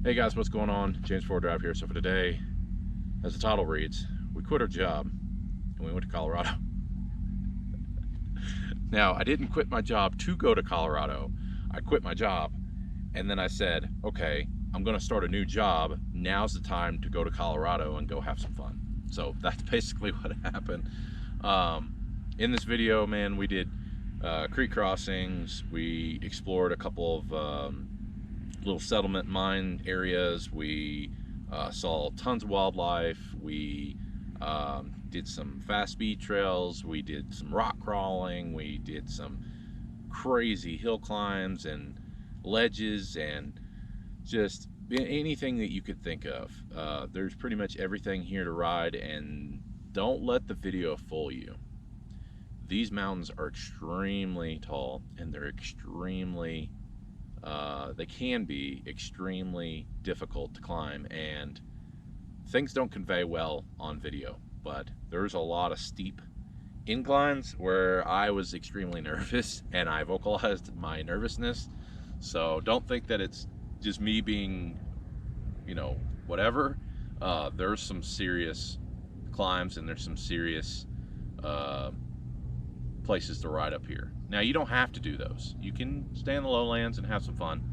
Hey guys, what's going on? James 4 Drive here. So for today, as the title reads, we quit our job and we went to Colorado. Now, I didn't quit my job to go to Colorado. I quit my job and then I said, okay, I'm gonna start a new job. Now's the time to go to Colorado and go have some fun. So that's basically what happened. In this video, man, we did creek crossings. We explored a couple of little settlement mine areas. We saw tons of wildlife. We did some fast speed trails. We did some rock crawling. We did some crazy hill climbs and ledges and just anything that you could think of. There's pretty much everything here to ride, and don't let the video fool you. These mountains are extremely tall and they're extremely they can be extremely difficult to climb, and things don't convey well on video. But there's a lot of steep inclines where I was extremely nervous, and I vocalized my nervousness. So don't think that it's just me being, you know, whatever. There's some serious climbs and there's some serious places to ride up here. Now, you don't have to do those. You can stay in the lowlands and have some fun.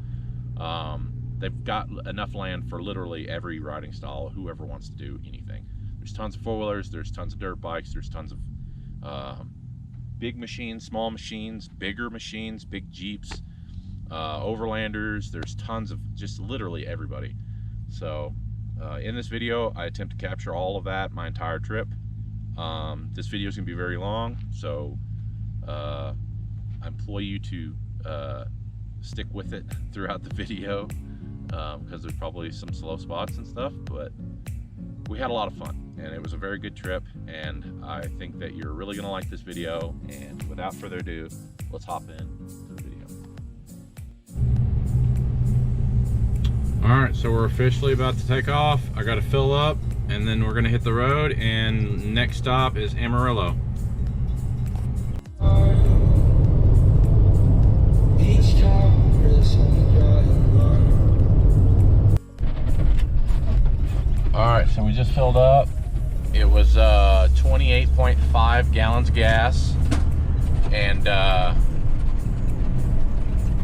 They've got enough land for literally every riding style, whoever wants to do anything. There's tons of four-wheelers, there's tons of dirt bikes, there's tons of big machines, small machines, bigger machines, big Jeeps, overlanders. There's tons of just literally everybody. So in this video, I attempt to capture all of that, my entire trip. This video is going to be very long, so I implore you to stick with it throughout the video, because there's probably some slow spots and stuff, but we had a lot of fun and it was a very good trip, and I think that you're really gonna like this video. And without further ado, let's hop in to the video. All right, so we're officially about to take off. I got to fill up and then we're gonna hit the road, and next stop is Amarillo. Alright, so we just filled up. It was 28.5 gallons of gas, and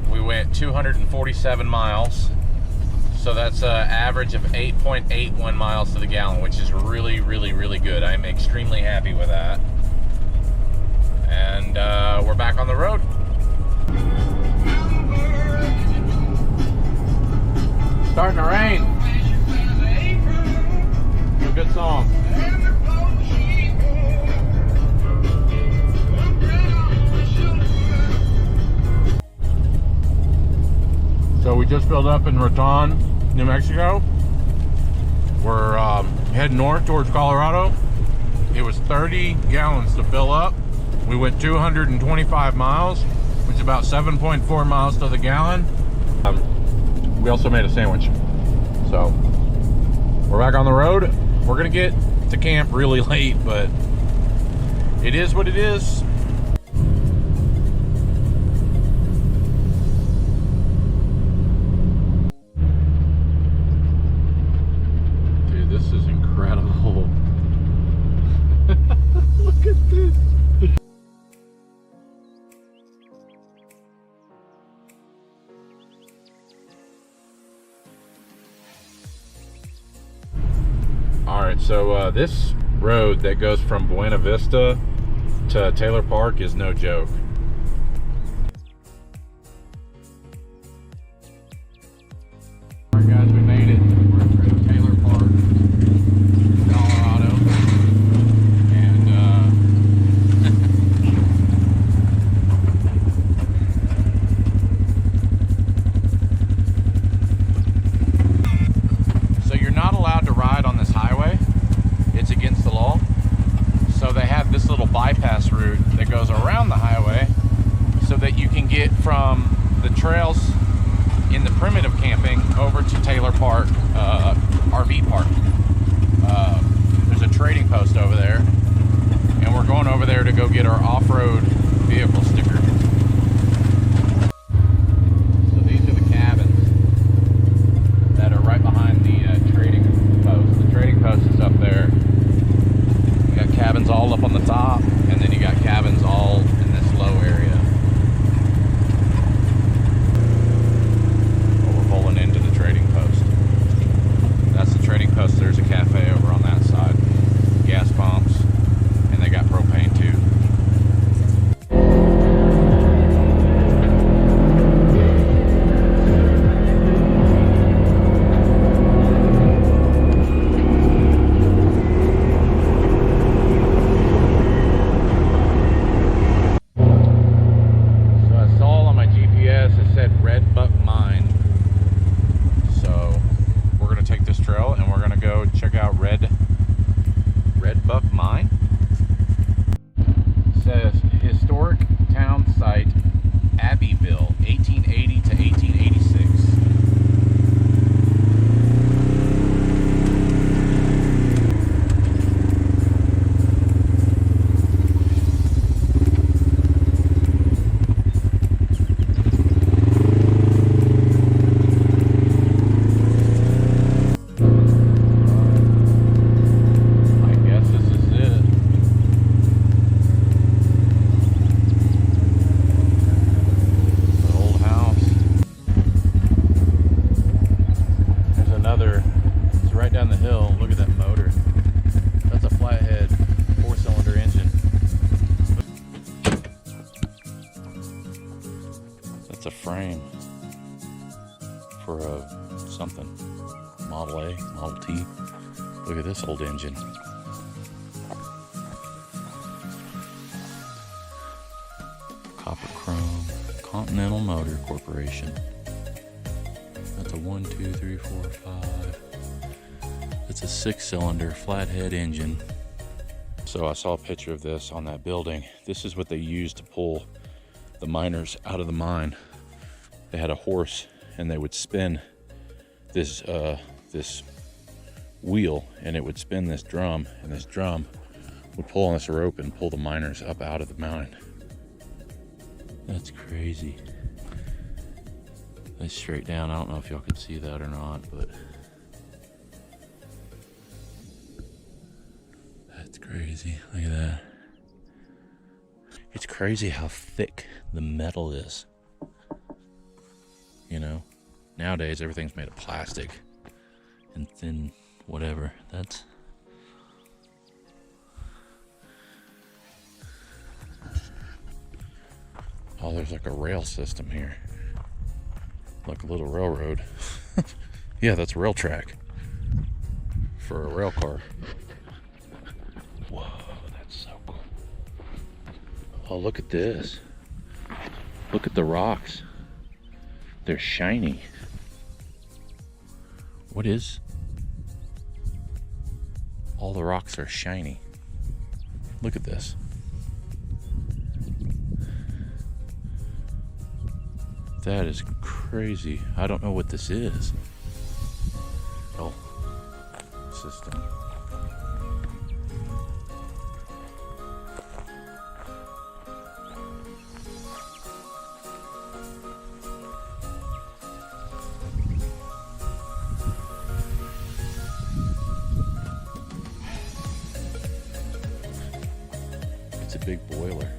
we went 247 miles. So that's an average of 8.81 miles to the gallon, which is really, really, really good. I'm extremely happy with that. And we're back on the road. Starting to rain. A good song. So we just filled up in Raton, New Mexico. We're heading north towards Colorado. It was 30 gallons to fill up. We went 225 miles, which is about 7.4 miles to the gallon. We also made a sandwich. So we're back on the road. We're gonna get to camp really late, but it is what it is. Dude, this is incredible. Look at this. Alright, so this road that goes from Buena Vista to Taylor Park is no joke. Alright guys, we made it. We're in Taylor Park, Colorado. And so you're not allowed to ride on this highway. It's against the law. So they have this little bypass route that goes around the highway so that you can get from the trails in the primitive camping over to Taylor Park RV park. There's a trading post over there, and we're going over there to go get our off-road vehicle sticker. So these are the cabins that are right behind Abbeville, 1880 to 1886. Down the hill, look at that motor. That's a flathead 4-cylinder engine. That's a frame for a something. Model A, Model T. Look at this old engine. Copper chrome, Continental Motor Corporation. That's a 1, 2, 3, 4, 5. It's a 6-cylinder flathead engine. So I saw a picture of this on that building. This is what they used to pull the miners out of the mine. They had a horse and they would spin this this wheel, and it would spin this drum, and this drum would pull on this rope and pull the miners up out of the mine. That's crazy. They straight down. I don't know if y'all can see that or not, but that's crazy. Look at that. It's crazy how thick the metal is. You know, nowadays everything's made of plastic and thin whatever. That's oh, there's like a rail system here, like a little railroad. Yeah, that's a rail track for a rail car. Whoa, that's so cool. Oh, look at this. Look at the rocks. They're shiny. What is? All the rocks are shiny. Look at this. That is crazy. I don't know what this is. Oh, system. It's a big boiler.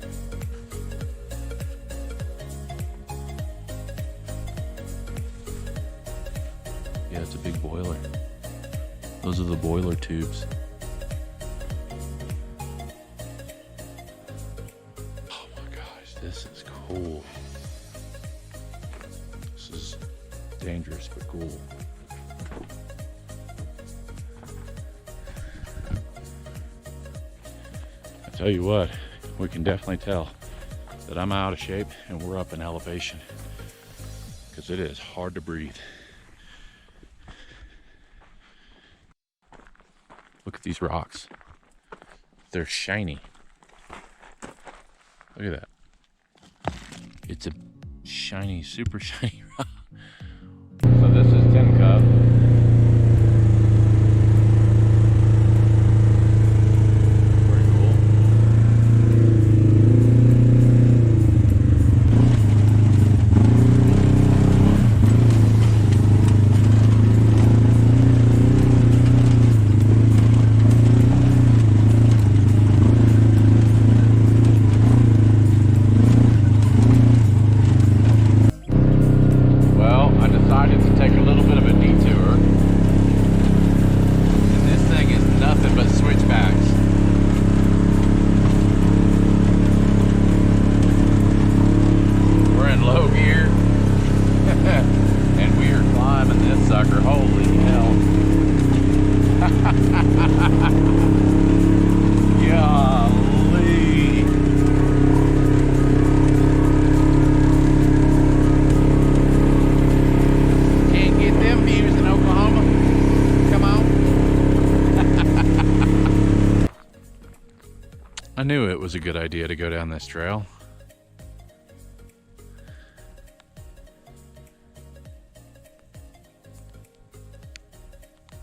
Yeah, it's a big boiler. Those are the boiler tubes. Oh my gosh, this is cool. This is dangerous but cool. I tell you what, we can definitely tell that I'm out of shape and we're up in elevation, because it is hard to breathe. Look at these rocks. They're shiny. Look at that. It's a shiny, super shiny rock. So this is Tin Cup. Pretty cool. I knew it was a good idea to go down this trail.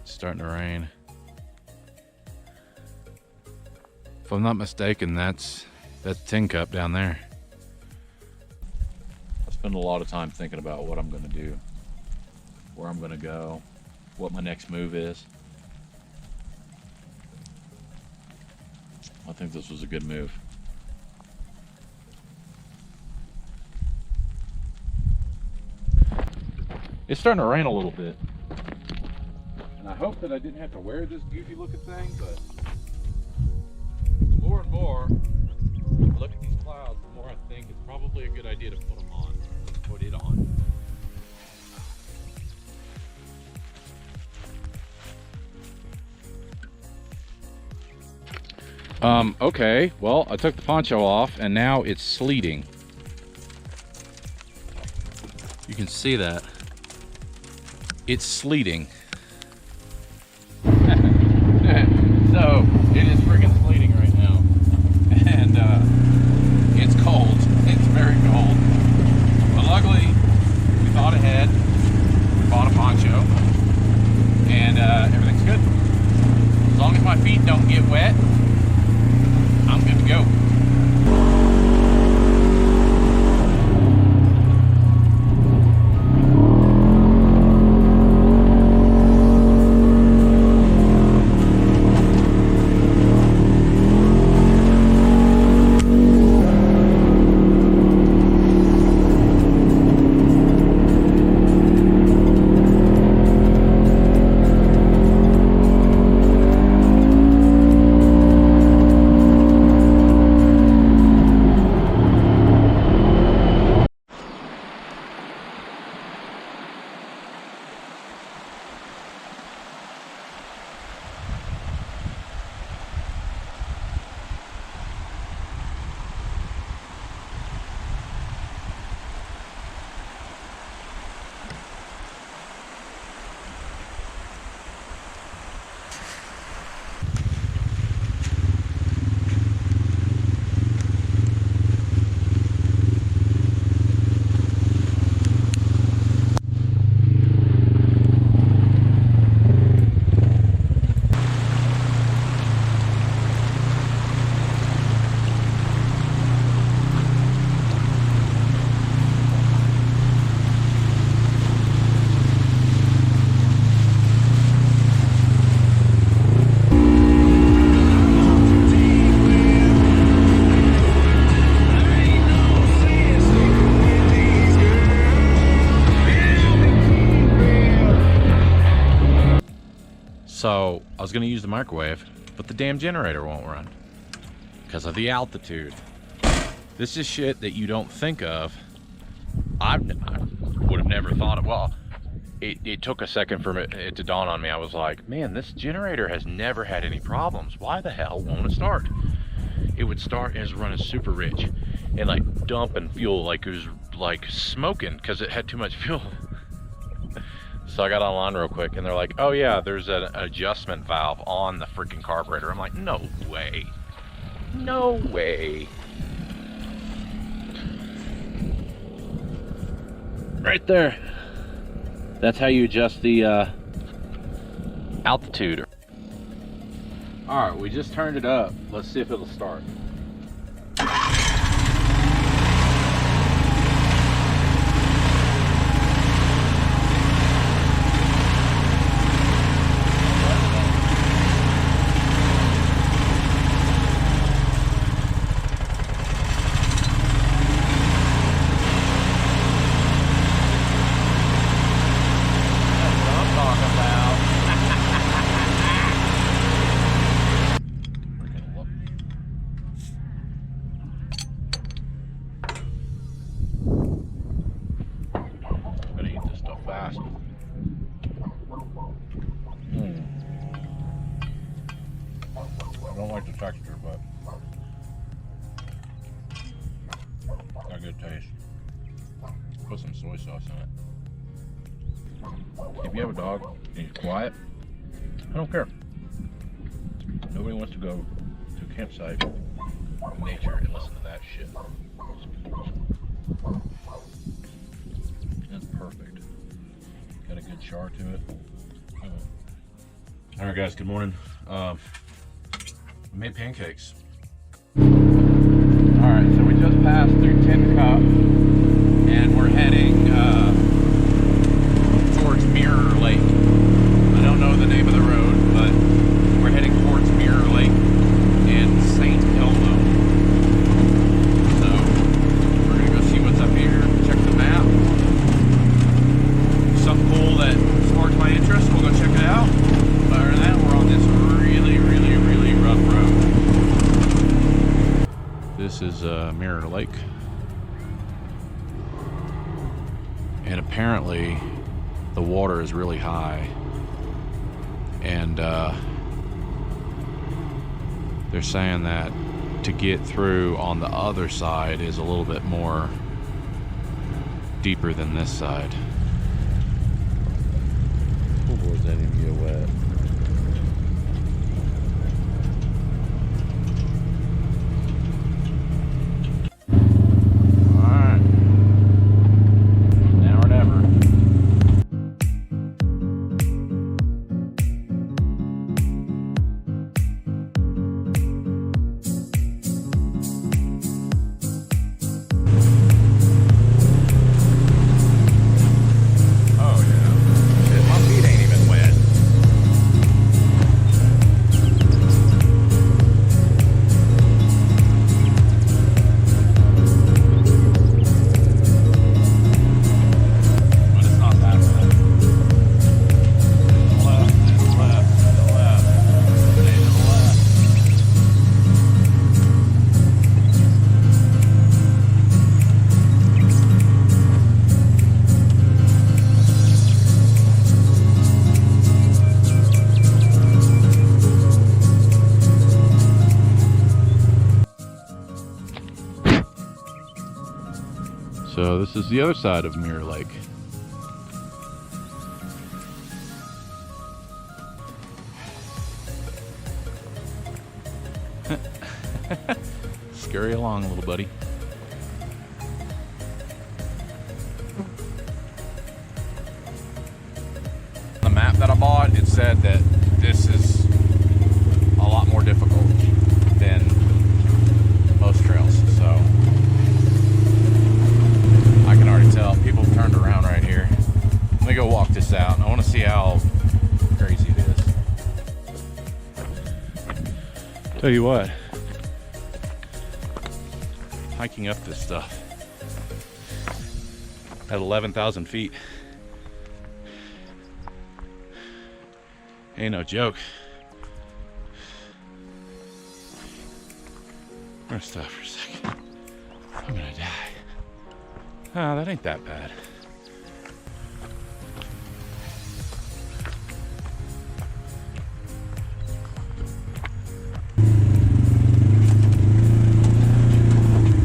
It's starting to rain. If I'm not mistaken, that's tin cup down there. I spend a lot of time thinking about what I'm gonna do, where I'm gonna go, what my next move is. I think this was a good move. It's starting to rain a little bit. And I hope that I didn't have to wear this goofy looking thing, but more and more I look at these clouds, the more I think it's probably a good idea to put them on. Put it on. Okay, well, I took the poncho off and now it's sleeting. You can see that. It's sleeting. So, it is friggin' sleeting right now. And it's cold. It's very cold. But luckily, we thought ahead. We bought a poncho. And everything's good. As long as my feet don't get wet, I'm good to go. So I was gonna use the microwave, but the damn generator won't run because of the altitude. This is shit that you don't think of. I would have never thought of. Well, it took a second for it to dawn on me. I was like, man, this generator has never had any problems. Why the hell won't it start? It would start and it's running super rich and like dumping fuel like it was like smoking because it had too much fuel. So I got online real quick and they're like, oh yeah, there's an adjustment valve on the freaking carburetor. I'm like, no way. No way. Right there. That's how you adjust the altitude. All right, we just turned it up. Let's see if it'll start. I don't like the texture, but got a good taste. Put some soy sauce in it. If you have a dog and he's quiet, I don't care. Nobody wants to go to a campsite in nature and listen to that shit. That's perfect. Got a good char to it. All right, guys, good morning. We made pancakes. All right, so we just passed through Tin Cup, and we're heading towards Mirror Lake. I don't know the name of the road, but we're heading towards Mirror Lake in St. Elmo. So we're gonna go see what's up here, check the map. Something cool that sparked my interest, we'll go check it out. But other than that, we're on this really rough road. This is Mirror Lake. And apparently the water is really high. And they're saying that to get through on the other side is a little bit more deeper than this side. Pool boards didn't even get wet. So this is the other side of Mirror Lake. Scurry along, little buddy. The map that I bought, it said that this is a lot more difficult than most trails, so I can already tell people have turned around right here. Let me go walk this out. I want to see how crazy it is. Tell you what, hiking up this stuff at 11,000 feet ain't no joke. I'm gonna stop for a second. I'm gonna die. Oh, that ain't that bad.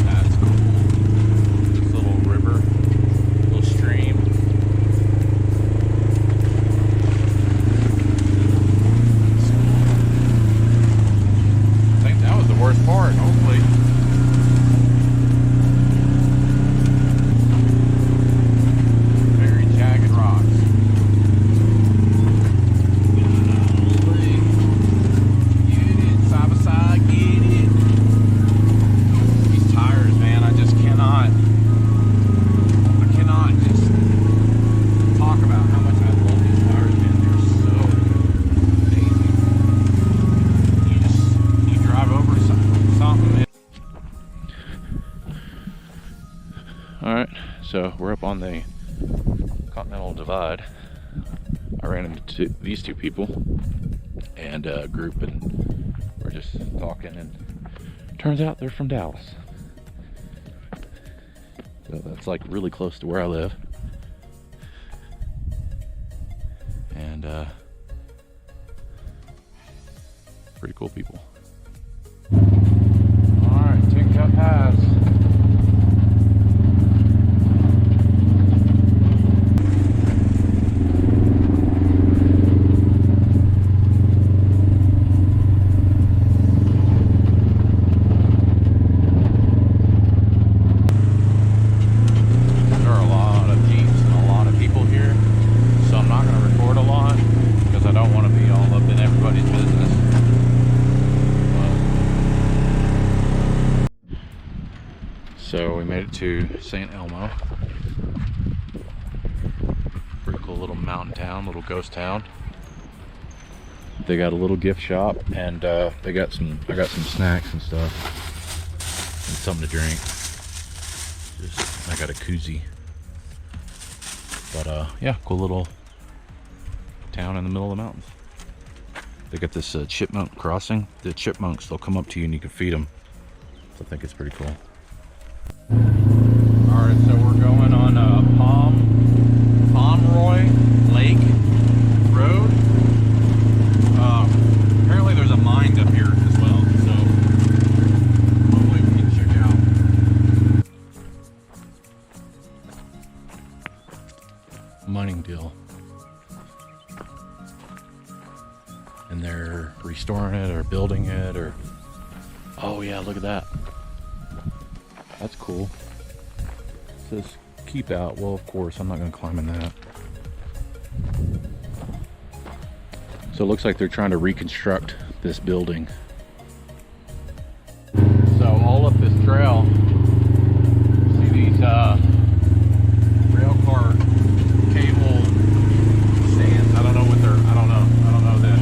That's cool. This little river, little stream. I think that was the worst part, hopefully. So we're up on the Continental Divide. I ran into these two people and a group, and we're just talking, and turns out they're from Dallas. So that's like really close to where I live. And pretty cool people. Alright, Tin Cup Pass. I don't want to be all up in everything. to St. Elmo. Pretty cool little mountain town, little ghost town. They got a little gift shop, and I got some snacks and stuff, and something to drink. I got a koozie. But yeah, cool little town in the middle of the mountains. They got this chipmunk crossing. The chipmunks, they'll come up to you and you can feed them. So I think it's pretty cool. Alright, so we're going on Pomeroy Lake Road. Apparently there's a mine up here as well, so hopefully we can check out. Mining deal. And they're restoring it or building it, or oh yeah, look at that. That's cool. It says keep out. Well, of course I'm not going to climb in that. So it looks like they're trying to reconstruct this building. So all up this trail, see these rail car cable stands. I don't know what they're, I don't know the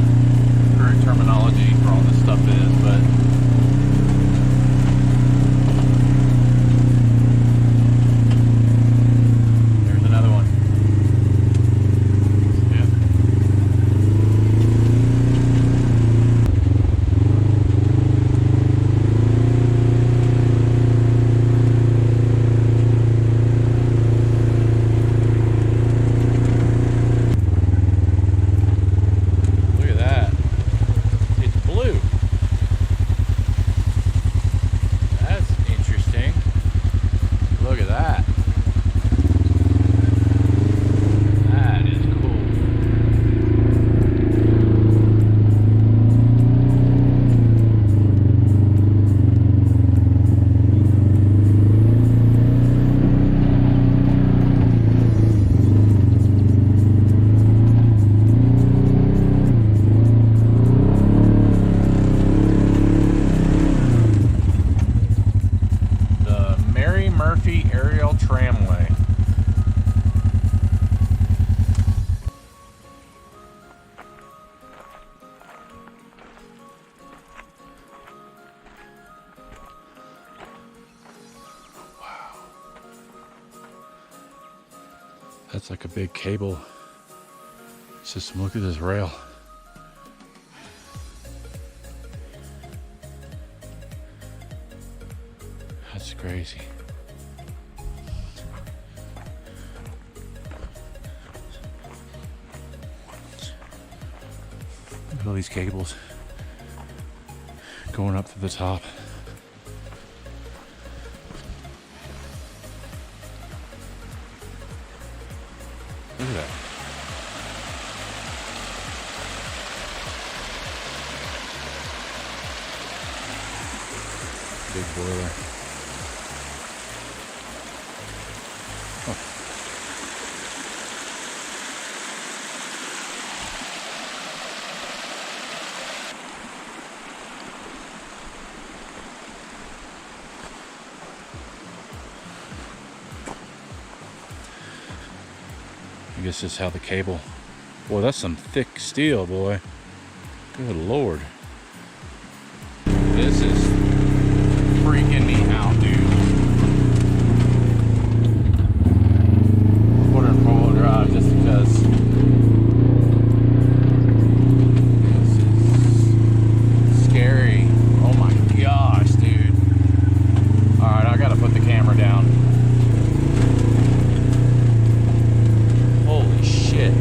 current terminology for all this stuff is, but there's another one. Yeah. Aerial tramway. Wow. That's like a big cable system. Look at this rail. That's crazy. Look at all these cables going up to the top. Look at that. Big boiler. Oh. I guess this is how the cable. Boy, that's some thick steel, boy. Good Lord. This is freaking me out, dude. I'll put her in four-wheel drive just because this is scary. Oh my gosh, dude. Alright, I gotta put the camera down. Holy shit.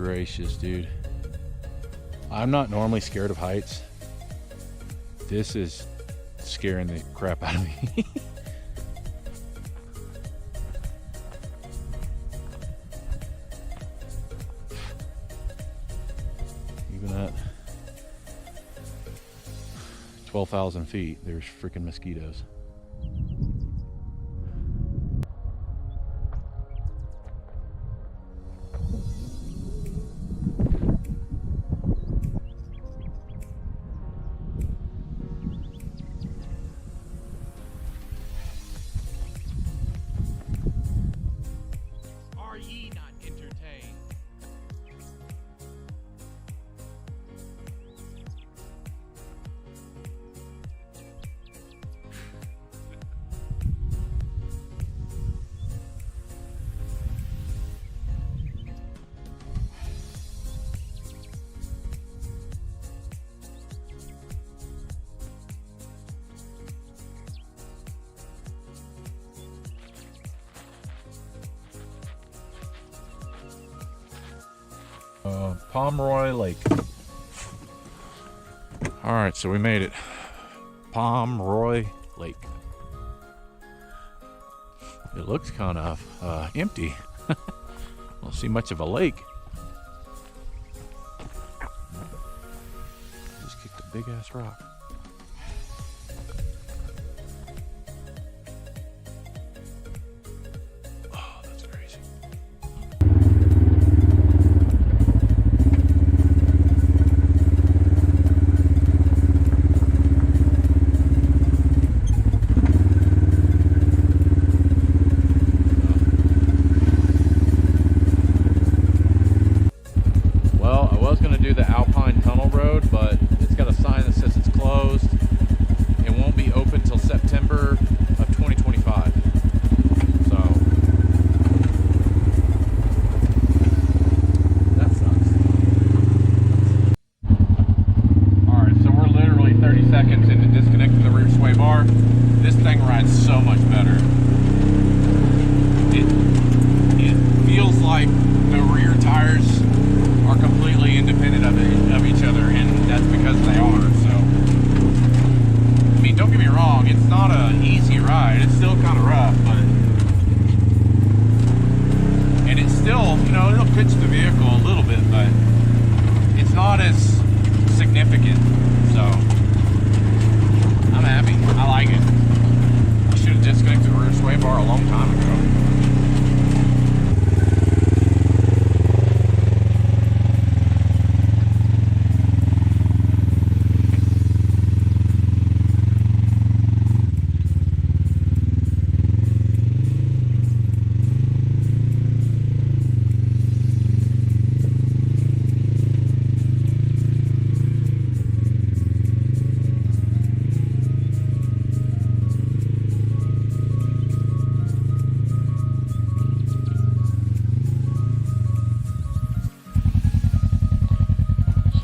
gracious, dude. I'm not normally scared of heights. This is scaring the crap out of me. Even at 12,000 feet, there's freaking mosquitoes. Pomeroy Lake. All right, so we made it. Pomeroy Lake. It looks kind of empty. Don't see much of a lake. Just kicked a big ass rock.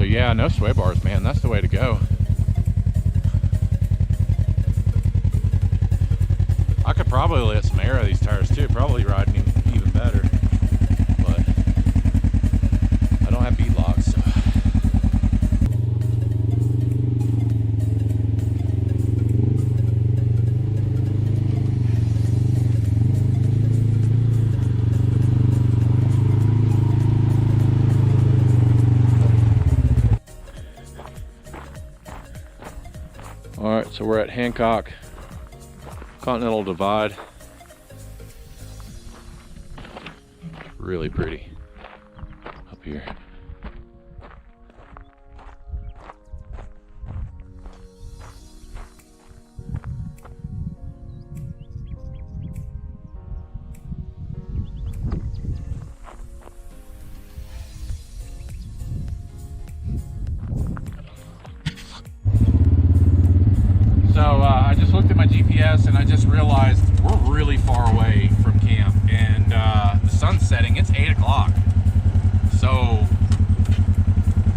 Yeah, no sway bars, man. That's the way to go. I could probably let some air out of these tires too. Probably riding even better. But I don't have bead locks, so. Alright, so we're at Hancock Continental Divide. Really pretty up here. I just looked at my GPS and I just realized we're really far away from camp, and the sun's setting. It's 8 o'clock, so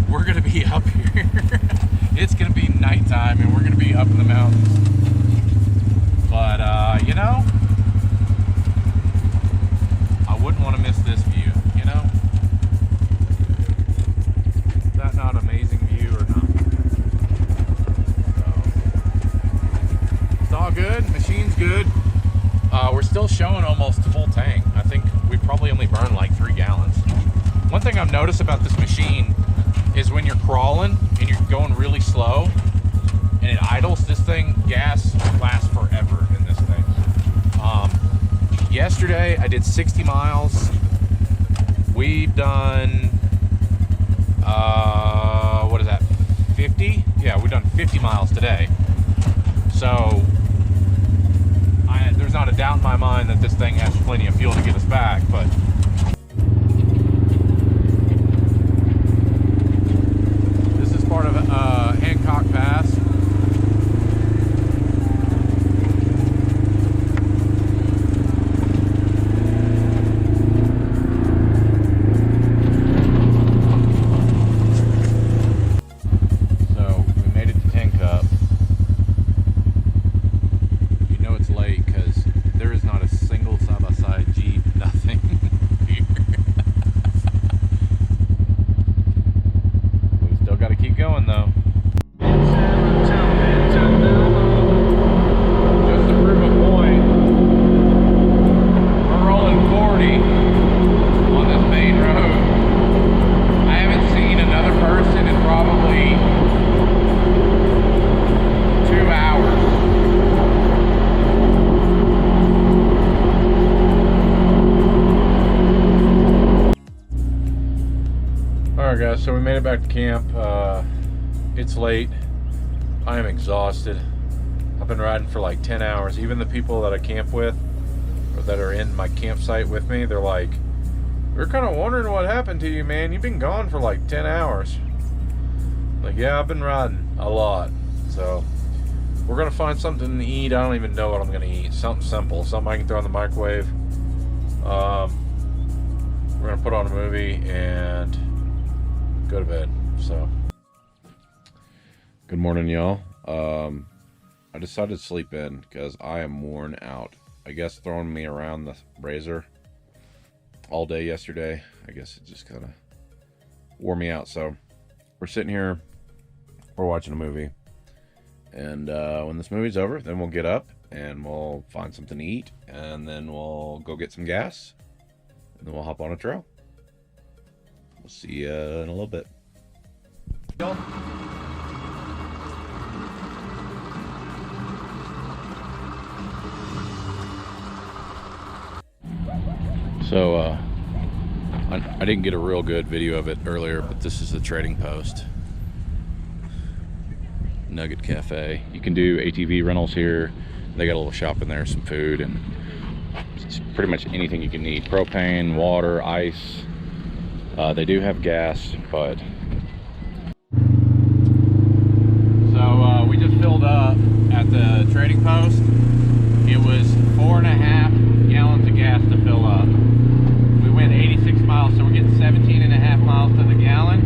we're gonna be up here. It's gonna be nighttime and we're gonna be up in the mountains, but you know, I wouldn't want to miss this view, you know. One thing I've noticed about this machine is when you're crawling and you're going really slow and it idles, this thing, gas lasts forever in this thing. Yesterday I did 60 miles. We've done, what is that, 50? Yeah, we've done 50 miles today. So there's not a doubt in my mind that this thing has plenty of fuel to get us back, but this is part of Hancock Pass. So we made it to Tin Cup. You know it's late because there is not a single side-by-side Jeep, nothing here. We still got to keep going though. Just to prove a point, we're rolling 40 on this main road. I haven't seen another person in probably 2 hours. Alright guys, so we made it back to camp. It's late. I am exhausted. I've been riding for like 10 hours. Even the people that I camp with, or that are in my campsite with me, they're like, we're kind of wondering what happened to you, man. You've been gone for like 10 hours. Like, yeah, I've been riding a lot. So we're gonna find something to eat. I don't even know what I'm gonna eat. Something simple, something I can throw in the microwave. We're gonna put on a movie and go to bed. So good morning, y'all. I decided to sleep in because I am worn out. I guess throwing me around the razor all day yesterday, I guess it just kind of wore me out. So we're sitting here, we're watching a movie, and when this movie's over, then we'll get up and we'll find something to eat, and then we'll go get some gas, and then we'll hop on a trail. We'll see you in a little bit. So I didn't get a real good video of it earlier, but this is the trading post. Nugget Cafe. You can do ATV rentals here. They got a little shop in there, some food, and it's pretty much anything you can need. Propane, water, ice. They do have gas, but... So we just filled up at the trading post. It was 4.5 gallons of gas to fill up. We went 86 miles, so we're getting 17.5 miles to the gallon.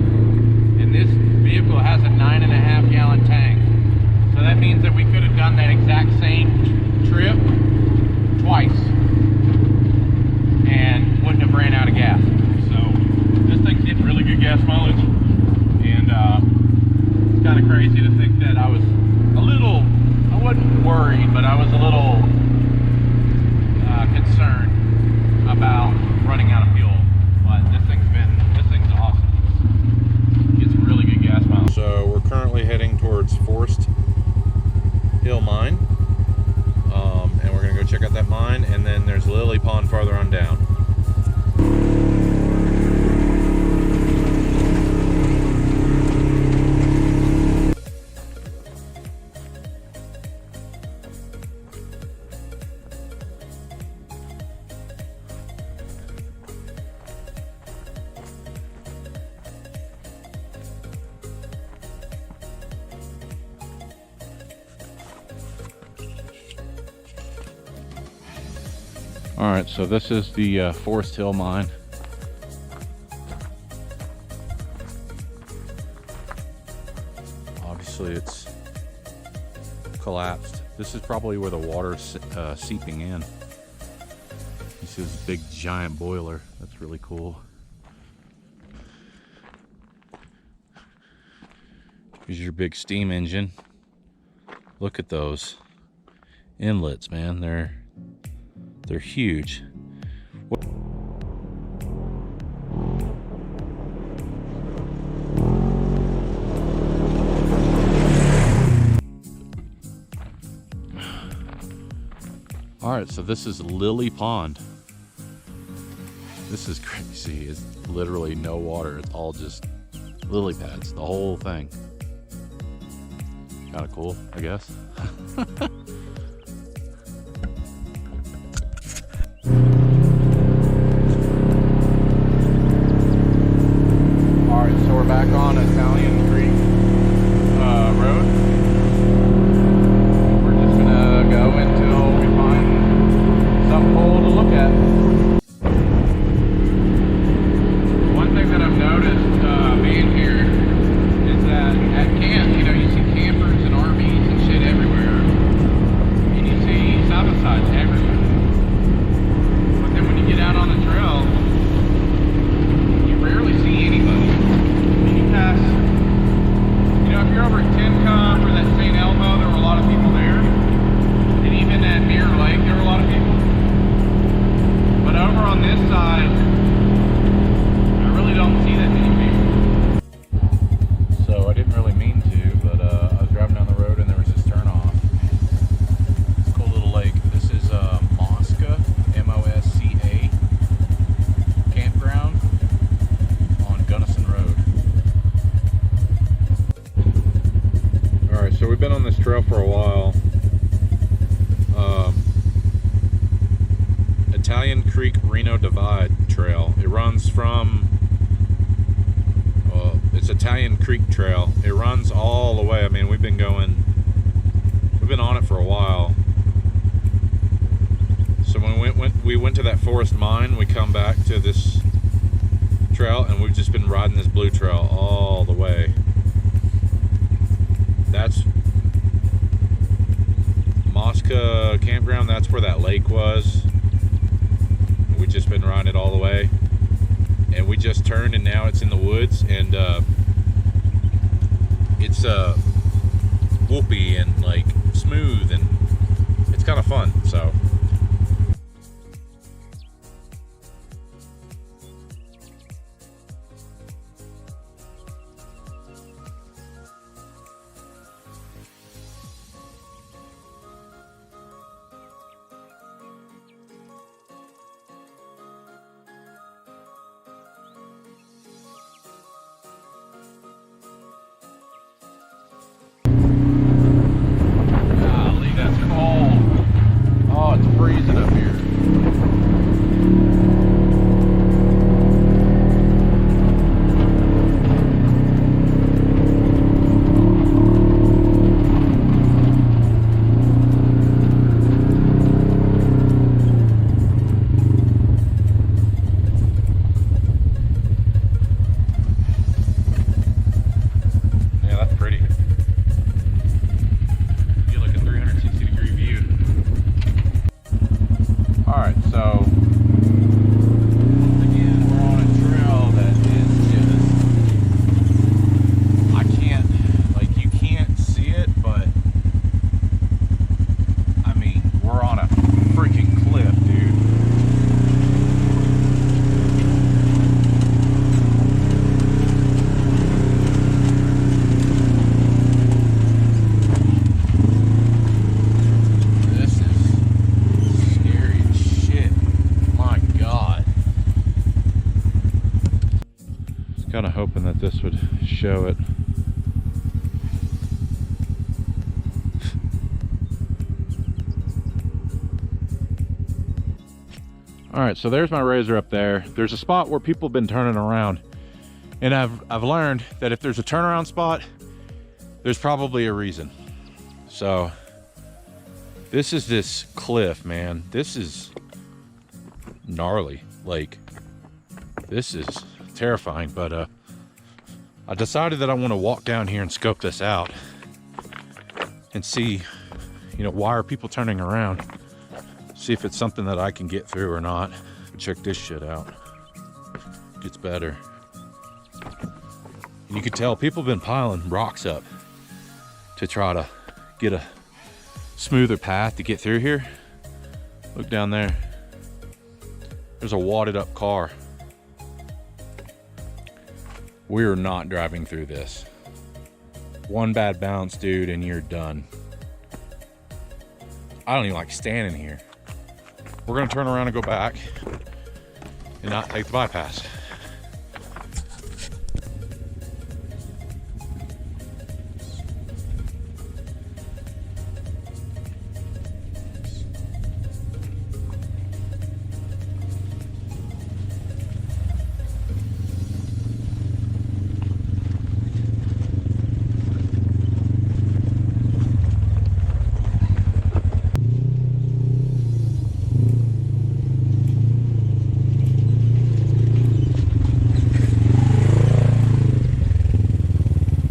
And this vehicle has a 9.5 gallon tank. So that means that we could have done that exact same trip twice and wouldn't have ran out of gas. So this thing's getting really good gas mileage, and it's kind of crazy to think that I was a little, I wasn't worried, but I was a little concerned about running out of fuel. But this thing's awesome. It gets really good gas mileage. So we're currently heading towards Forest Hill Mine, and we're gonna go check out that mine, and then there's Lily Pond farther on down. All right, so this is the Forest Hill Mine. Obviously it's collapsed. This is probably where the water's seeping in. You see this big giant boiler. That's really cool. Here's your big steam engine. Look at those inlets, man. They're huge. All right, so this is Lily Pond. This is crazy. It's literally no water. It's all just lily pads, the whole thing. Kind of cool, I guess. All right, so we're back on Italian Creek Road. We're just gonna go until we find something cool to look at. One thing that I've noticed being here is that at camp, you know, you see campers and RVs and shit everywhere, and you see side-by-sides everywhere. But then when you get out on the trail, you rarely see anybody. You pass, you know, if you're over at Timcom or that St. Elmo, there were a lot of people there. And even at Mirror Lake, there were a lot of people. But over on this side, I really don't see that many people. So I didn't really mean to, but I was driving down the road and there was this turnoff. It's a cool little lake. This is Mosca, M-O-S-C-A, campground on Gunnison Road. Alright, so we've been on this trail for a while. Italian Creek Reno Divide Trail. It runs from, well, it's Italian Creek Trail. It runs all the way. I mean, we've been on it for a while. So when we went to that forest mine, we come back to this trail, and we've just been riding this blue trail all the way. That's Mosca Campground. That's where that lake was. We've just been riding it all the way, and we just turned, and now it's in the woods, and it's whoopy and like smooth, and it's kind of fun. So freezing up here. Yeah, that's pretty. You get like a 360-degree view. Alright, so again, we're on a trail that is just, I can't, like, you can't see it, but I mean, we're on a freaking cliff, dude. This is scary as shit. My God. I was kind of hoping that this would show it. All right, so there's my razor up there. There's a spot where people have been turning around, and I've learned that if there's a turnaround spot, there's probably a reason. So this is this cliff, man. This is gnarly. Like, this is terrifying, but I decided that I want to walk down here and scope this out and see, you know, why are people turning around? See if it's something that I can get through or not. Check this shit out. Gets better. And you can tell people have been piling rocks up to try to get a smoother path to get through here. Look down there. There's a wadded up car. We're not driving through this. One bad bounce, dude, and you're done. I don't even like standing here. we're gonna turn around and go back and not take the bypass.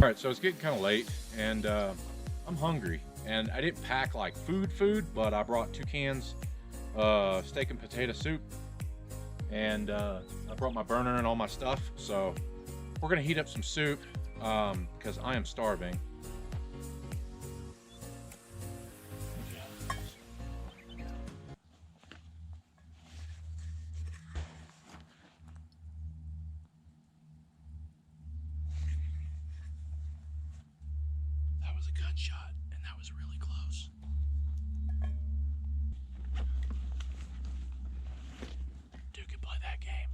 All right, so it's getting kind of late and I'm hungry, and I didn't pack like food, but I brought 2 cans steak and potato soup, and I brought my burner and all my stuff. So we're gonna heat up some soup because I am starving. Gunshot, and that was really close. Dude can play that game.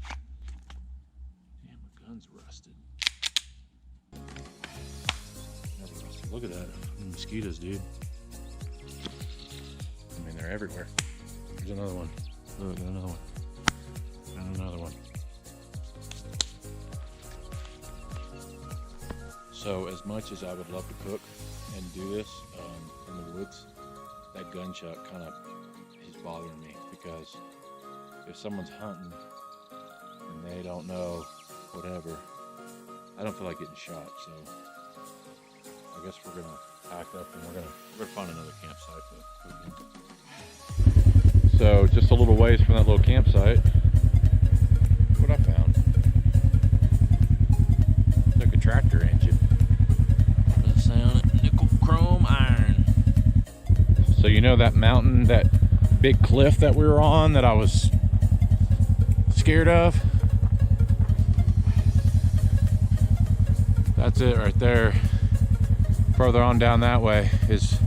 Damn, my gun's rusted. Never rusted. Look at that. Mosquitoes, dude. I mean, they're everywhere. There's another one. Look, another one. And another one. So, as much as I would love to cook and do this in the woods, that gunshot kind of is bothering me, because if someone's hunting and they don't know whatever, I don't feel like getting shot. So I guess we're gonna pack up and we're gonna find another campsite to. So just a little ways from that little campsite, what I found, like a tractor engine. Sound nickel chrome iron. So you know that mountain, that big cliff that we were on that I was scared of? That's it right there. Further on down that way is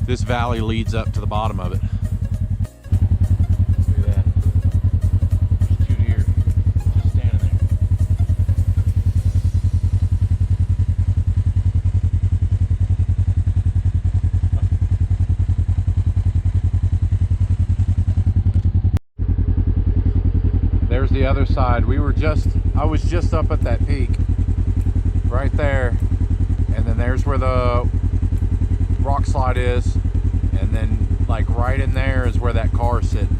this valley, leads up to the bottom of it. Look at that. There's 2 deer just standing there. There's the other side. I was just up at that peak right there, and then there's where the rock slide is, and then like right in there is where that car is sitting.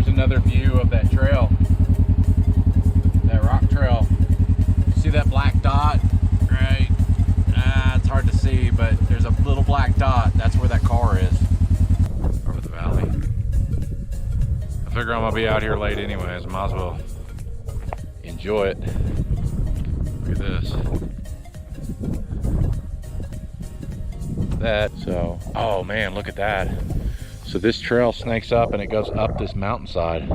Another view of that trail, that rock trail. See that black dot, right? It's hard to see, but there's a little black dot. That's where that car is, over the valley. I figure I'm gonna be out here late anyways. Might as well enjoy it. Look at this. So, oh man, look at that. So this trail snakes up and it goes up this mountainside.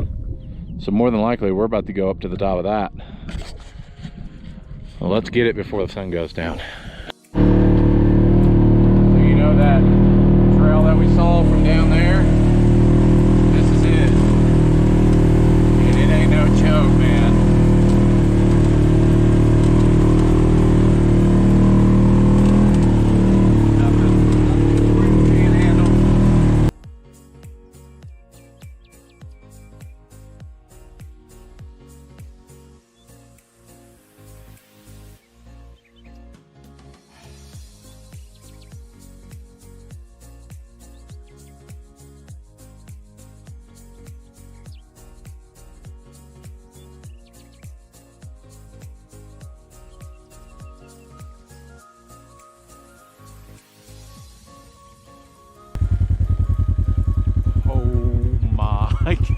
So more than likely we're about to go up to the top of that. Well, let's get it before the sun goes down. So you know that trail that we saw from down there? This is it. And it ain't no joke, man. my gosh.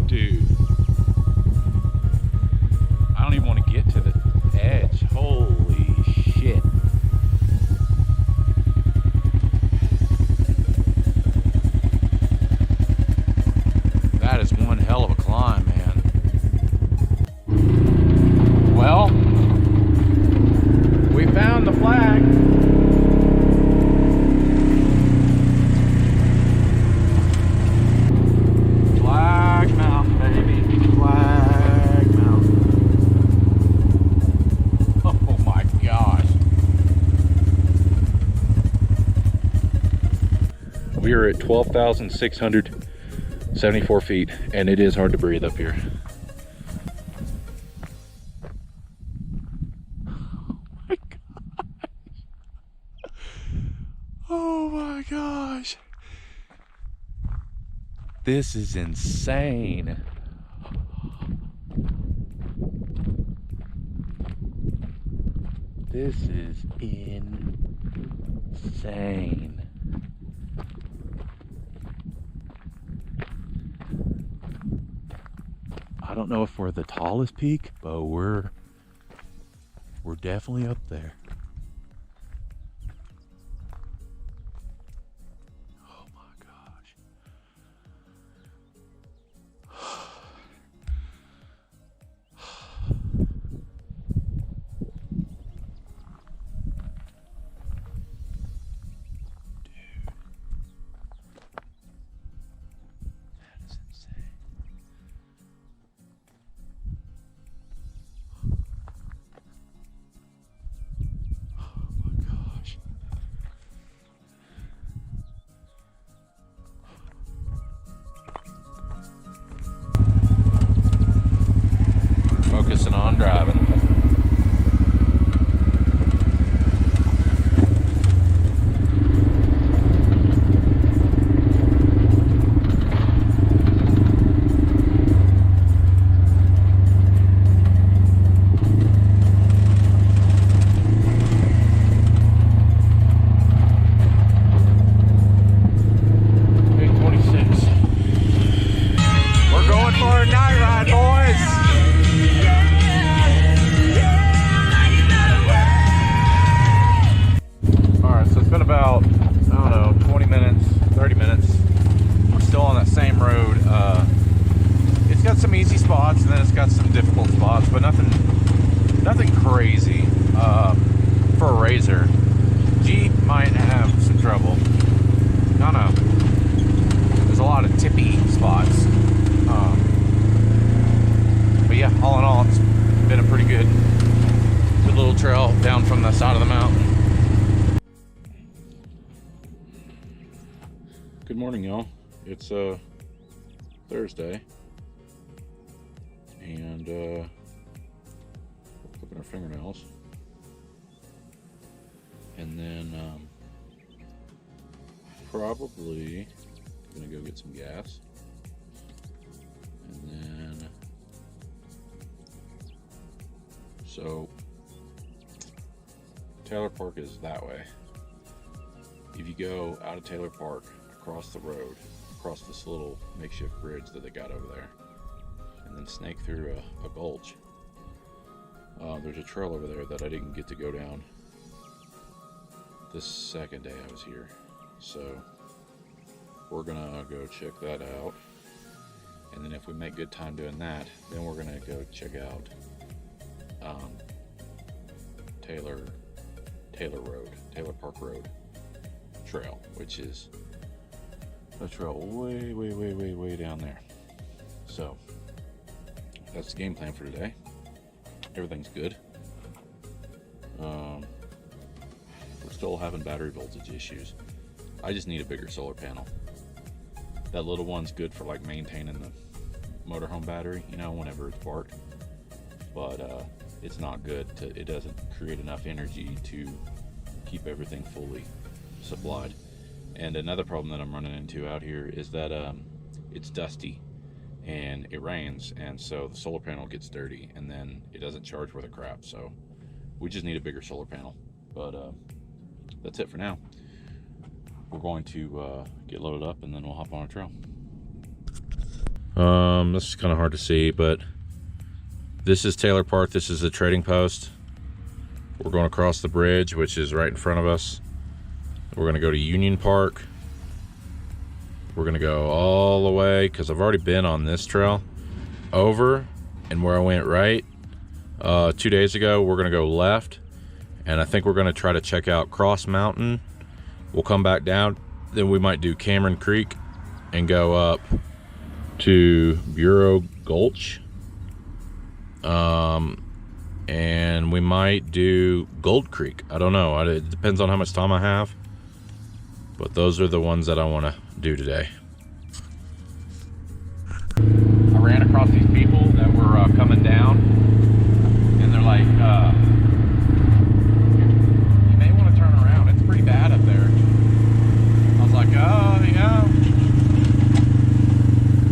Dude. I don't even want to get to the edge. Holy shit. That is one hell of a climb, man. Well, we found the flag. Flag Mountain, baby. Flag Mountain. Oh my gosh. We are at 12,674 feet, and it is hard to breathe up here. Oh my gosh. This is insane. This is insane. I don't know if we're the tallest peak, but we're definitely up there. Oh my gosh. Focusing on driving. We're going for a night ride, boys. About, I don't know, 20 minutes, 30 minutes. We're still on that same road. It's got some easy spots and then it's got some difficult spots, but nothing crazy. For a razor, Jeep might have some trouble. I don't know. There's a lot of tippy spots. But yeah, all in all, it's been a pretty good little trail down from the side of the mountain. Good morning, y'all. It's Thursday, and we're clipping our fingernails, and then probably gonna go get some gas, and then so Taylor Park is that way. If you go out of Taylor Park, across the road, across this little makeshift bridge that they got over there, and then snake through a gulch. There's a trail over there that I didn't get to go down this second day I was here, so we're gonna go check that out, and then if we make good time doing that, then we're gonna go check out Taylor Park Road trail, which is a trail way down there. So that's the game plan for today. Everything's good. We're still having battery voltage issues. I just need a bigger solar panel. That little one's good for like maintaining the motorhome battery, you know, whenever it's parked, but it's not good it doesn't create enough energy to keep everything fully supplied. And another problem that I'm running into out here is that it's dusty and it rains, and so the solar panel gets dirty and then it doesn't charge worth a crap. So we just need a bigger solar panel. But that's it for now. we're going to get loaded up and then we'll hop on a trail. This is kind of hard to see, but this is Taylor Park. This is a trading post. We're going across the bridge, which is right in front of us. We're going to go to Union Park. We're going to go all the way, because I've already been on this trail, over, and where I went right 2 days ago, we're going to go left. And I think we're going to try to check out Cross Mountain. We'll come back down. Then we might do Cameron Creek and go up to Bureau Gulch. And we might do Gold Creek. I don't know. It depends on how much time I have. But those are the ones that I want to do today. I ran across these people that were coming down. And they're like, you may want to turn around. It's pretty bad up there. I was like, oh, yeah.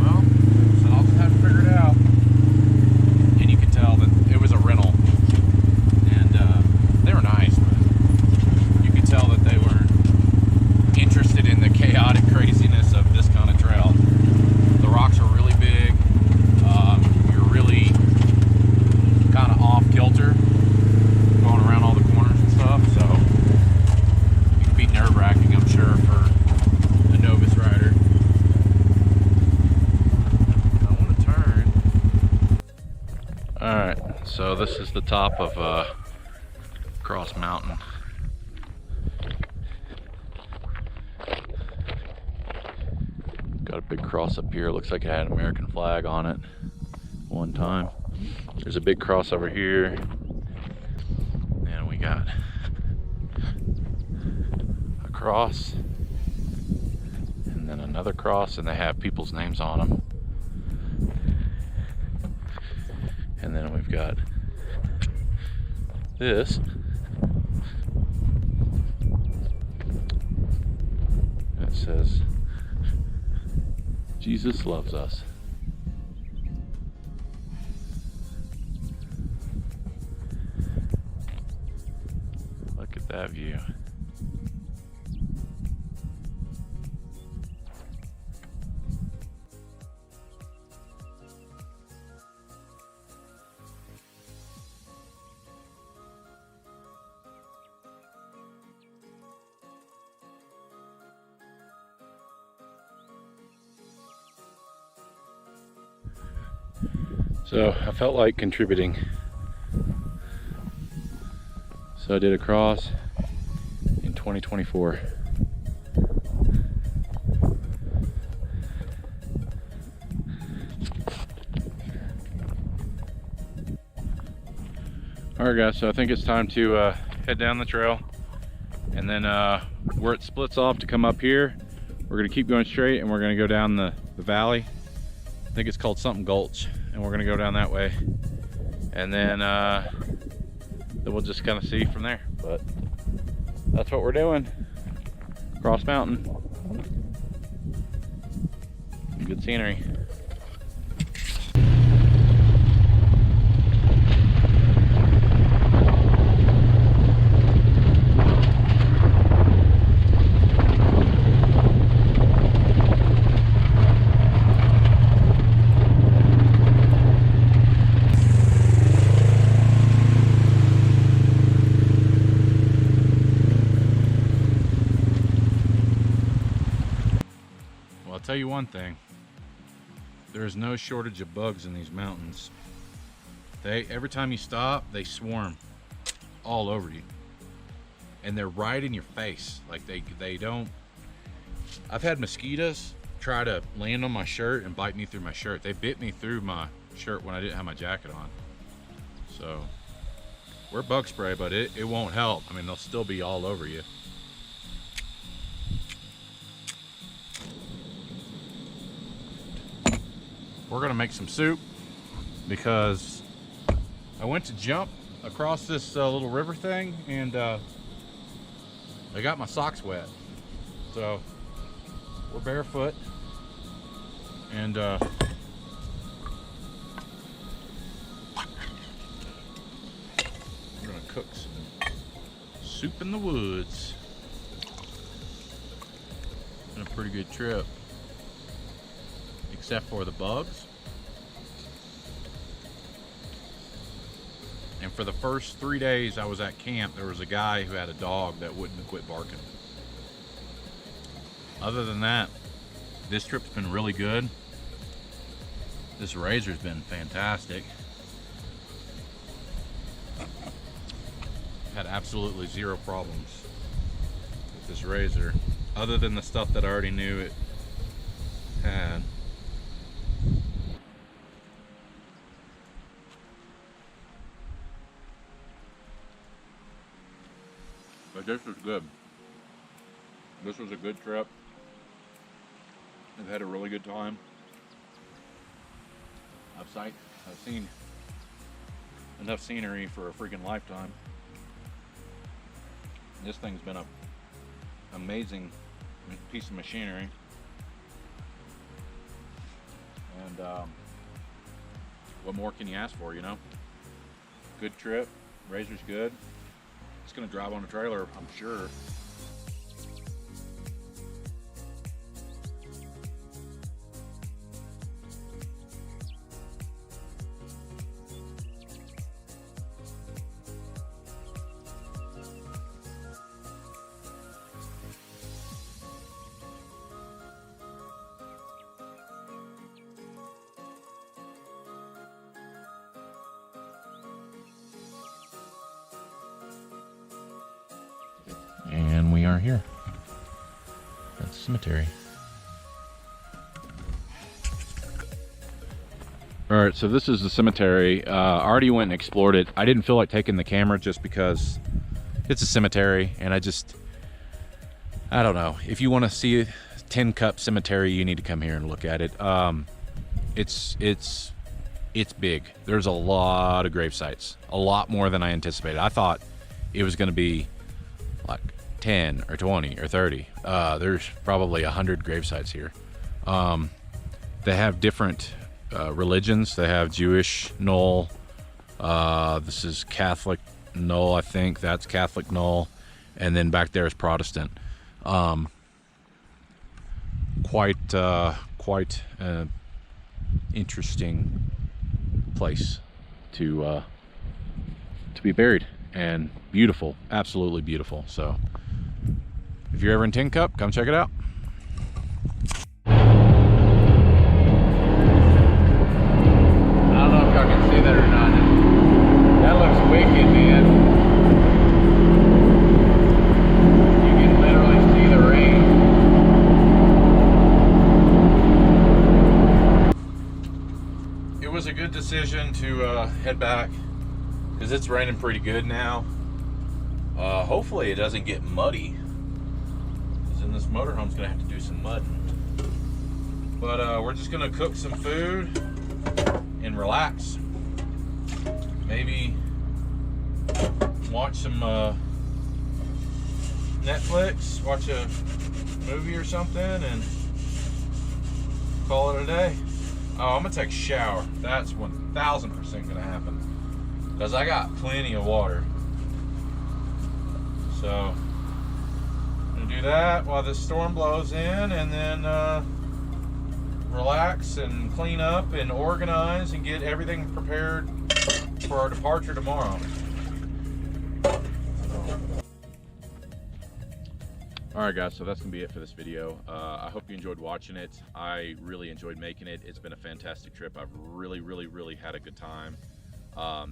Well, so I'll just have to figure it out. And you could tell that it was a rental. They were nice, but you could tell that they weren't interested in the chaotic craziness of this kind of trail. The rocks are really big. You're really kind of off kilter going around all the corners and stuff, so it can be nerve-wracking, I'm sure, for a novice rider. I want to turn. Alright, so this is the top of Cross Mountain. Got a big cross up here. Looks like it had an American flag on it one time. There's a big cross over here. And we got a cross. And then another cross, and they have people's names on them. And then we've got this. It says, Jesus loves us. Look at that view. So I felt like contributing. So I did a cross in 2024. Alright guys, so I think it's time to head down the trail. And then where it splits off to come up here, we're going to keep going straight and we're going to go down the valley. I think it's called something Gulch. And we're gonna go down that way, and then we'll just kind of see from there. But that's what we're doing. Cross Mountain. Good scenery. I'll tell you one thing, there is no shortage of bugs in these mountains. Every time you stop, they swarm all over you, and they're right in your face. Like they don't. I've had mosquitoes try to land on my shirt and bite me through my shirt. They bit me through my shirt when I didn't have my jacket on. So we're bug spray, but it won't help. I mean, they'll still be all over you. We're gonna make some soup because I went to jump across this little river thing and I got my socks wet. So we're barefoot and we're gonna cook some soup in the woods. Been a pretty good trip, except for the bugs. And for the first 3 days I was at camp, there was a guy who had a dog that wouldn't quit barking. Other than that, this trip's been really good. This razor's been fantastic. Had absolutely zero problems with this razor, other than the stuff that I already knew it had. But this was good. This was a good trip. I've had a really good time. I've seen enough scenery for a freaking lifetime. This thing's been an amazing piece of machinery. And what more can you ask for, you know? Good trip, razor's good. It's gonna drive on a trailer, I'm sure. And we are here at the cemetery. Alright, so this is the cemetery. I already went and explored it. I didn't feel like taking the camera just because it's a cemetery, and I don't know. If you want to see a 10 Cup cemetery, you need to come here and look at it. It's big. There's a lot of grave sites, a lot more than I anticipated. I thought it was going to be like 10 or 20 or 30. There's probably 100 grave sites here. They have different religions. They have Jewish knoll. This is Catholic knoll, I think. That's Catholic knoll. And then back there is Protestant. Quite interesting place to be buried, and beautiful, absolutely beautiful. So if you're ever in Tin Cup, come check it out. I don't know if y'all can see that or not. That looks wicked, man. You can literally see the rain. It was a good decision to head back, because it's raining pretty good now. Hopefully it doesn't get muddy, because then this motorhome's gonna have to do some mudding. But we're just gonna cook some food and relax. Maybe watch some Netflix, watch a movie or something, and call it a day. Oh, I'm gonna take a shower. That's 1000% gonna happen, because I got plenty of water. So I'm gonna do that while this storm blows in, and then relax and clean up and organize and get everything prepared for our departure tomorrow. Alright guys, so that's gonna be it for this video. I hope you enjoyed watching it. I really enjoyed making it. It's been a fantastic trip. I've really had a good time.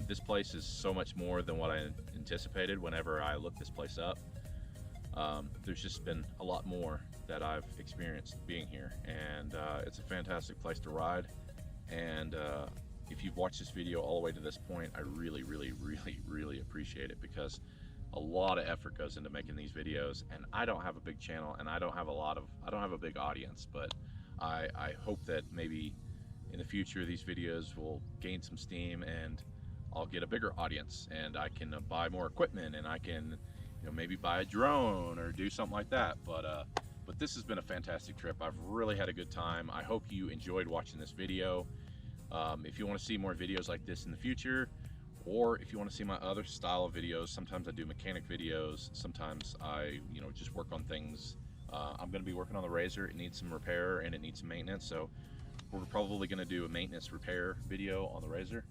This place is so much more than what I anticipated whenever I looked this place up. There's just been a lot more that I've experienced being here, and it's a fantastic place to ride. And if you've watched this video all the way to this point, I really appreciate it, because a lot of effort goes into making these videos, and I don't have a big channel, and I don't have a big audience, but I hope that maybe in the future these videos will gain some steam and I'll get a bigger audience, and I can buy more equipment, and I can, you know, maybe buy a drone or do something like that. But this has been a fantastic trip. I've really had a good time. I hope you enjoyed watching this video. If you want to see more videos like this in the future, or if you want to see my other style of videos, sometimes I do mechanic videos, sometimes I just work on things I'm going to be working on the Razor. It needs some repair and it needs some maintenance, so we're probably going to do a maintenance repair video on the Razor.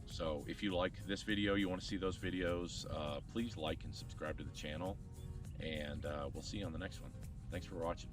So if you like this video, you want to see those videos, please like and subscribe to the channel, and we'll see you on the next one. Thanks for watching.